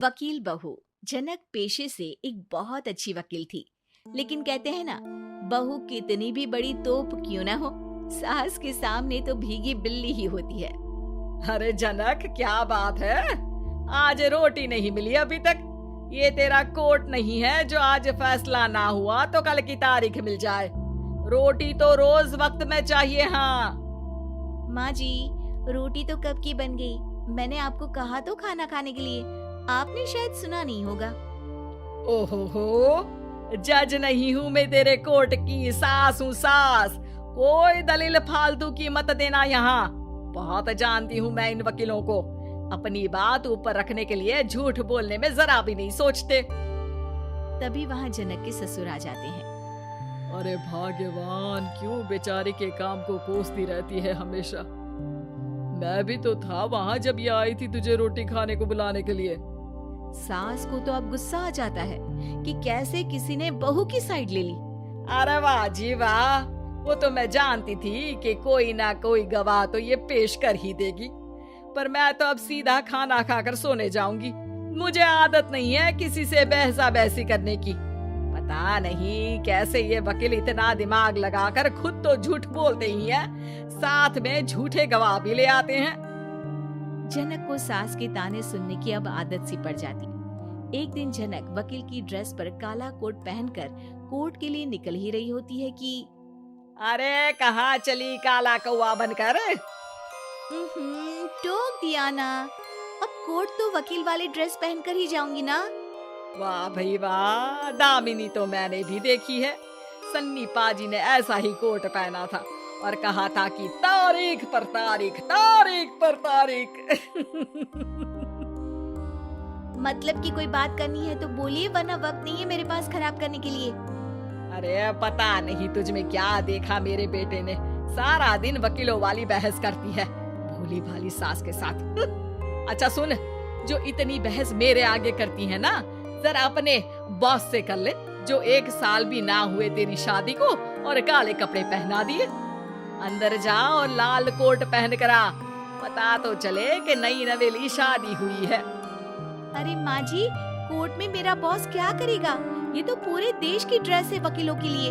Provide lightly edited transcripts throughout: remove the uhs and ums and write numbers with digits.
वकील बहू। जनक पेशे से एक बहुत अच्छी वकील थी, लेकिन कहते हैं ना, बहू कितनी भी बड़ी तोप क्यों ना हो, सास के सामने तो भीगी बिल्ली ही होती है। अरे जनक, क्या बात है? आज रोटी नहीं मिली अभी तक। ये तेरा कोर्ट नहीं है जो आज फैसला ना हुआ तो कल की तारीख मिल जाए। रोटी तो रोज वक्त में चाहिए। हाँ। माँ जी, रोटी तो कब की बन गई। मैंने आपको कहा तो खाना खाने के लिए, आपने शायद सुना नहीं होगा। ओहो, जज नहीं हूँ मैं तेरे कोर्ट की, सास हूँ सास। कोई दलील फालतू की मत देना यहाँ। बहुत जानती हूँ मैं इन वकीलों को। अपनी बात ऊपर रखने के लिए झूठ बोलने में जरा भी नहीं सोचते। तभी वहाँ जनक के ससुर आ जाते हैं। अरे भाग्यवान, क्यों बेचारी के काम को कोसती रहती है हमेशा। मैं भी तो था वहाँ जब ये आई थी तुझे रोटी खाने को बुलाने के लिए। सास को तो अब गुस्सा आ जाता है कि कैसे किसी ने बहू की साइड ले ली। अरे वाह जी वाह, वो तो मैं जानती थी कि कोई ना कोई गवाह तो ये पेश कर ही देगी। पर मैं तो अब सीधा खाना खाकर सोने जाऊंगी। मुझे आदत नहीं है किसी से बहसा बहसी करने की। पता नहीं कैसे ये वकील इतना दिमाग लगाकर खुद तो झूठ बोलते ही हैं, साथ में झूठे गवाह भी ले आते हैं। जनक को सास के ताने सुनने की अब आदत सी पड़ जाती। एक दिन जनक वकील की ड्रेस पर काला कोट पहनकर कोर्ट के लिए निकल ही रही होती है कि अरे कहाँ चली काला कौवा बनकर? टोक दिया ना। अब कोर्ट तो वकील वाली ड्रेस पहनकर ही जाऊंगी ना। वाह भाई वाह, दामिनी तो मैंने भी देखी है। सन्नी पाजी ने ऐसा ही कोट पहना था और कहा था कि तारीख पर तारीख, तारीख पर तारीख। मतलब कि कोई बात करनी है तो बोलिए, वरना वक्त नहीं है मेरे पास खराब करने के लिए। अरे पता नहीं तुझ में क्या देखा मेरे बेटे ने, सारा दिन वकीलों वाली बहस करती है, भोली भाली सास के साथ। अच्छा सुन, जो इतनी बहस मेरे आगे करती है ना, जरा अपने बॉस से कर ले, जो 1 साल भी ना हुए तेरी शादी को और काले कपड़े पहना दिए। अंदर जा और लाल कोट पहन कर आ, पता तो चले कि नई नवेली शादी हुई है। अरे माँ जी, कोर्ट में मेरा बॉस क्या करेगा? ये तो पूरे देश की ड्रेस है वकीलों के लिए।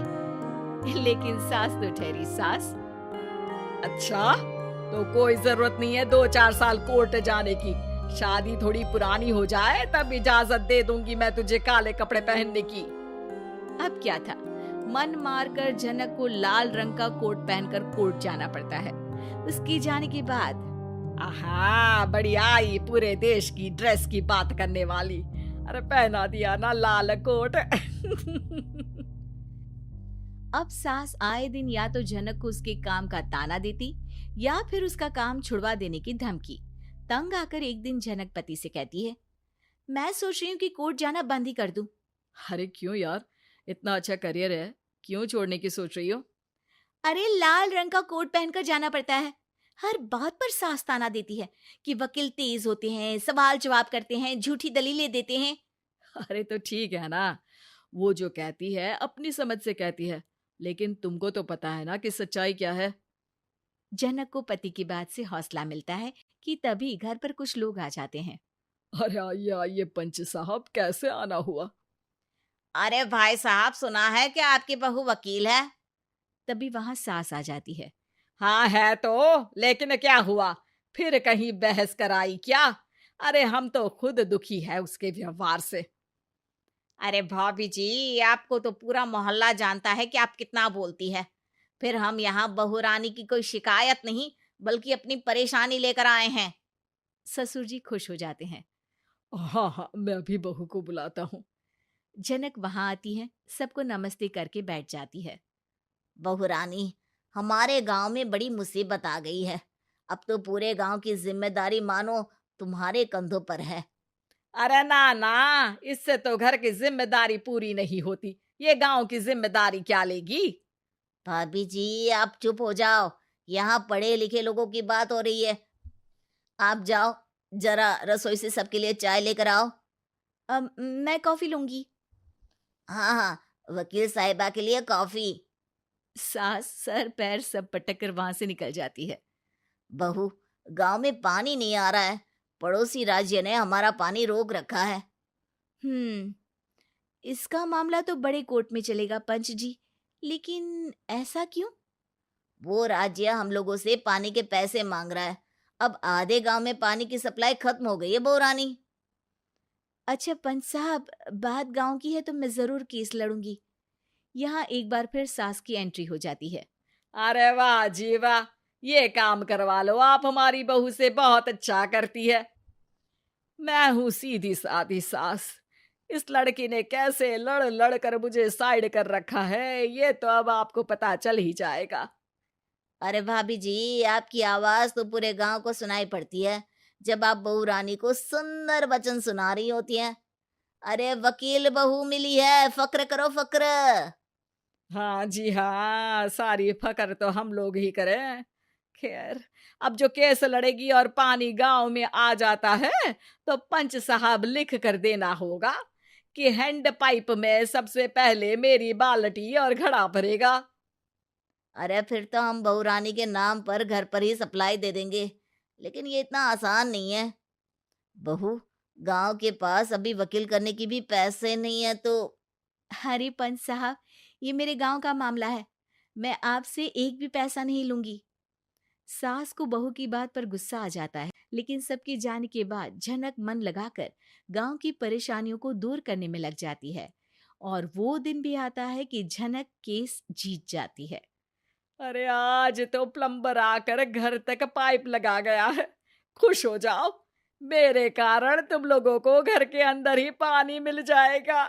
लेकिन सास तो ठहरी सास। अच्छा, तो कोई जरूरत नहीं है 2-4 साल कोर्ट जाने की। शादी थोड़ी पुरानी हो जाए तब इजाजत दे दूंगी मैं तुझे काले कपड़े पहनने की। अब क्या था, मन मारकर जनक को लाल रंग का कोट पहनकर कोर्ट जाना पड़ता है। उसके जाने के बाद आहा, बड़ी आई पूरे देश की ड्रेस की बात करने वाली। अरे पहना दिया ना लाल कोट। अब सास आए दिन या तो जनक को उसके काम का ताना देती या फिर उसका काम छुड़वा देने की धमकी। तंग आकर एक दिन जनक पति से कहती है, मैं सोच रही हूँ कि कोर्ट जाना बंद ही कर दूं। अरे क्यों यार, इतना अच्छा करियर है, क्यों छोड़ने की सोच रही हो? अरे लाल रंग का कोट पहनकर जाना पड़ता है। हर बात पर सास ताना देती है कि वकील तेज होते हैं, सवाल जवाब करते हैं, झूठी दलीलें देते हैं। अरे तो ठीक है ना, वो जो कहती है अपनी समझ से कहती है, लेकिन तुमको तो पता है ना कि सच्चाई क्या है। जनक को पति की बात से हौसला मिलता है कि तभी घर पर कुछ लोग आ जाते हैं। अरे आइए आइए पंच साहब, कैसे आना हुआ? अरे भाई साहब, सुना है कि आपकी बहू वकील है। तभी वहां सास आ जाती है। हाँ है तो, लेकिन क्या हुआ? फिर कहीं बहस कराई क्या? अरे हम तो खुद दुखी है उसके व्यवहार से। अरे भाभी जी, आपको तो पूरा मोहल्ला जानता है कि आप कितना बोलती है। फिर हम यहाँ बहू रानी की कोई शिकायत नहीं, बल्कि अपनी परेशानी लेकर आए हैं। ससुर जी खुश हो जाते हैं। हाँ हाँ, मैं भी बहू को बुलाता हूँ। जनक वहां आती है, सबको नमस्ते करके बैठ जाती है। बहू रानी, हमारे गांव में बड़ी मुसीबत आ गई है। अब तो पूरे गांव की जिम्मेदारी मानो तुम्हारे कंधों पर है। अरे ना ना, इससे तो घर की जिम्मेदारी पूरी नहीं होती, ये गांव की जिम्मेदारी क्या लेगी? भाभी जी, आप चुप हो जाओ। यहाँ पढ़े लिखे लोगों की बात हो रही है। आप जाओ, जरा रसोई से सबके लिए चाय लेकर आओ। मैं कॉफी लूंगी। हाँ हाँ, वकील साहिबा के लिए कॉफी। सास सर पैर सब पटक कर वहां से निकल जाती है। बहू, गांव में पानी नहीं आ रहा है, पड़ोसी राज्य ने हमारा पानी रोक रखा है। इसका मामला तो बड़े कोर्ट में चलेगा पंच जी, लेकिन ऐसा क्यों? वो राज्य हम लोगों से पानी के पैसे मांग रहा है। अब आधे गांव में पानी की सप्लाई खत्म हो गई है बहुरानी। अच्छा पंच साहब, बात गांव की है तो मैं जरूर केस लड़ूंगी। यहाँ एक बार फिर सास की एंट्री हो जाती है। अरे वाह जी वाह, ये काम करवा लो, आप हमारी बहू से बहुत अच्छा करती है। मैं हूं सीधी सादी सास। इस लड़की ने कैसे लड़ लड़ कर मुझे साइड कर रखा है, ये तो अब आपको पता चल ही जाएगा। अरे भाभी जी, आपकी आवाज तो पूरे गांव को सुनाई पड़ती है जब आप बहू रानी को सुंदर वचन सुना रही होती हैं। अरे वकील बहू मिली है, फक्र करो फक्र। हाँ जी हाँ, सारी फकर तो हम लोग ही करें। खैर, अब जो केस लड़ेगी और पानी गांव में आ जाता है तो पंच साहब लिख कर देना होगा कि हैंड पाइप में सबसे पहले मेरी बाल्टी और घड़ा भरेगा। अरे फिर तो हम बहू रानी के नाम पर घर पर ही सप्लाई दे देंगे, लेकिन ये इतना आसान नहीं है। बहू, गांव के पास अभी वकील करने की भी पैसे नहीं है तो। अरे पंच साहब, ये मेरे गांव का मामला है, मैं आपसे एक भी पैसा नहीं लूंगी। सास को बहू की बात पर गुस्सा आ जाता है, लेकिन सबके जाने के बाद झनक मन लगाकर गांव की परेशानियों को दूर करने में लग जाती है। और वो दिन भी आता है कि झनक केस जीत जाती है। अरे आज तो प्लम्बर आकर घर तक पाइप लगा गया है। खुश हो जाओ, मेरे कारण तुम लोगों को घर के अंदर ही पानी मिल जाएगा।